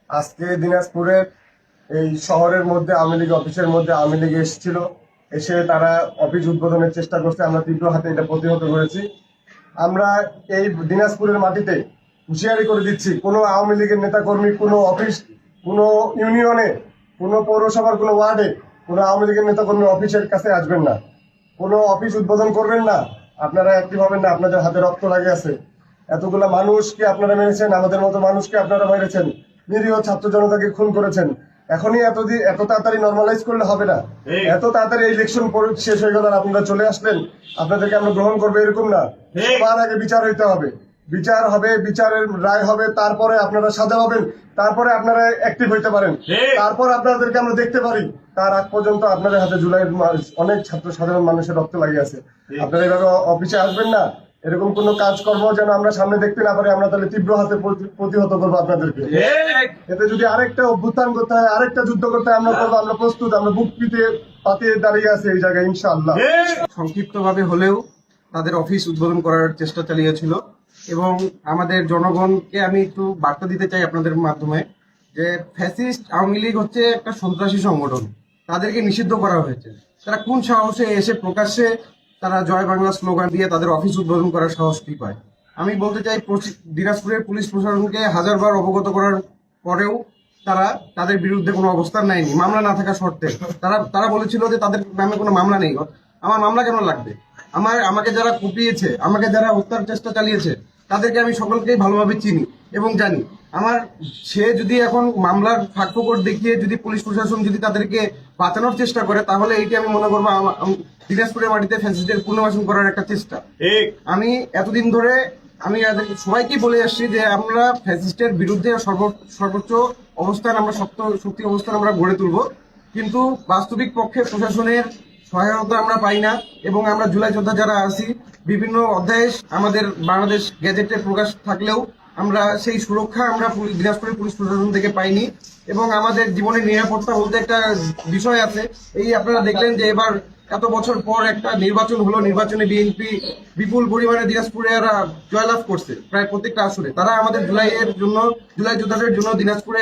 আজকে দিনাজপুরের এই শহরের মধ্যে আওয়ামী লীগ অফিসের মধ্যে আওয়ামী লীগ এসেছিল, এসে তারা অফিস উদ্বোধনের চেষ্টা করছে। আমরা তীব্র হাতে এটা প্রতিহত করেছি। আমরা এই দিনাজপুরের মাটিতে হুঁশিয়ারি করে দিচ্ছি, কোনো আওয়ামী লীগের নেতাকর্মী কোনো অফিস, কোনো ইউনিয়নে, কোনো পৌরসভার কোনো ওয়ার্ডে কোনো আওয়ামী লীগের নেতাকর্মী অফিসের কাছে আসবেন না, কোনো অফিস উদ্বোধন করবেন না। আপনারা অ্যাক্টিভ হবেন না, আপনাদের হাতে রক্ত লাগে আছে। এতগুলা মানুষকে আপনারা মেরেছেন, আমাদের মতো মানুষকে আপনারা মেরেছেন, নিরীহ ছাত্র জনতাকে খুন করেছেন। এখনই এত তাড়াতাড়ি নর্মালাইজ করলে হবে না। এত তাড়াতাড়ি ইলেকশন শেষ হয়ে গেল আর আপনারা চলে আসলেন, আপনাদেরকে আমরা গ্রহণ করবো এরকম না। সবার আগে বিচার হইতে হবে, বিচার হবে, বিচারের রায় হবে, তারপরে আপনারা সাজা হবেন, তারপরে আপনারা অ্যাক্টিভ হইতে পারেন, তারপর আপনাদেরকে আমরা দেখতে পারি। তার আগ পর্যন্ত আপনাদের হাতে জুলাইয়ের অনেক ছাত্র সাধারণ মানুষের রক্ত লাগিয়ে আছে। আপনারা এইভাবে অফিসে আসবেন না, এরকম কোনো কাজকর্ম যেন আমরা সামনে দেখতে না পারি, আমরা তাহলে তীব্র হাতে প্রতিহত করবো আপনাদেরকে। এতে যদি আরেকটা অভ্যুত্থান করতে হয়, আরেকটা যুদ্ধ করতে হয়, আমরা করবো, আমরা প্রস্তুত, আমরা বুক পাতিয়ে দাঁড়িয়ে আছি এই জায়গায় ইনশাআল্লাহ। সংক্ষিপ্তভাবে হলেও তাদের অফিস উদ্বোধন করার চেষ্টা চালিয়েছিল এবং আমাদের জনগণকে আমি একটু বার্তা দিতে চাই আপনাদের মাধ্যমে যে ফ্যাসিস্ট আওয়ামী লীগ হচ্ছে একটা সন্ত্রাসী সংগঠন, তাদেরকে নিষিদ্ধ করা হয়েছে। তারা কোন সাহসে এসে প্রকাশ্যে তারা জয় বাংলা স্লোগান দিয়ে তাদের অফিস উদ্বোধন করার সাহস কি পায়? আমি বলতে চাই দিনাজপুরের পুলিশ প্রশাসনকে হাজারবার অবগত করার পরেও তারা তাদের বিরুদ্ধে কোনো অবস্থান নেয়নি, মামলা না থাকা শর্তে। তারা বলেছিল যে তাদের নামে কোনো মামলা নেই। আমার মামলা কেন লাগবে? আমাকে যারা কুপিয়েছে, আমাকে যারা হত্যার চেষ্টা চালিয়েছে, তাদেরকে আমি সকলকেই ভালোভাবে চিনি এবং জানি। সে যদি এখন মামলার ফাঁকফোকর দেখিয়ে যদি পুলিশ প্রশাসন যদি তাদেরকে বাঁচানোর চেষ্টা করে, তাহলে এইটি আমি মনে করবো দিনাজপুরের মাটিতে ফ্যাসিস্টের পুনর্বাসন করার একটা চেষ্টা। আমি এতদিন ধরে আমি সবাইকেই বলে আসছি যে আমরা ফ্যাসিস্টের বিরুদ্ধে সর্বোচ্চ অবস্থান, আমরা শক্তি অবস্থান আমরা গড়ে তুলবো। কিন্তু বাস্তবিক পক্ষে প্রশাসনের সহায়তা আমরা পাই না এবং আমরা জুলাই যোদ্ধা যারা আছি, বিভিন্ন অধ্যায়ে আমাদের বাংলাদেশ গেজেটে প্রকাশ থাকলেও আমরা সেই সুরক্ষা আমরা দিনাজপুরের পুলিশ প্রশাসন থেকে পাইনি। এবং আমাদের জীবনের নিরাপত্তা বলতে একটা বিষয় আছে। এই আপনারা দেখলেন যে এবার এত বছর পর একটা নির্বাচন হলো, নির্বাচনে বিএনপি বিপুল পরিমাণে দিনাজপুরে জয়লাভ করছে প্রায় প্রত্যেকটা আসরে। তারা আমাদের জুলাই যোদ্ধাদের জন্য দিনাজপুরে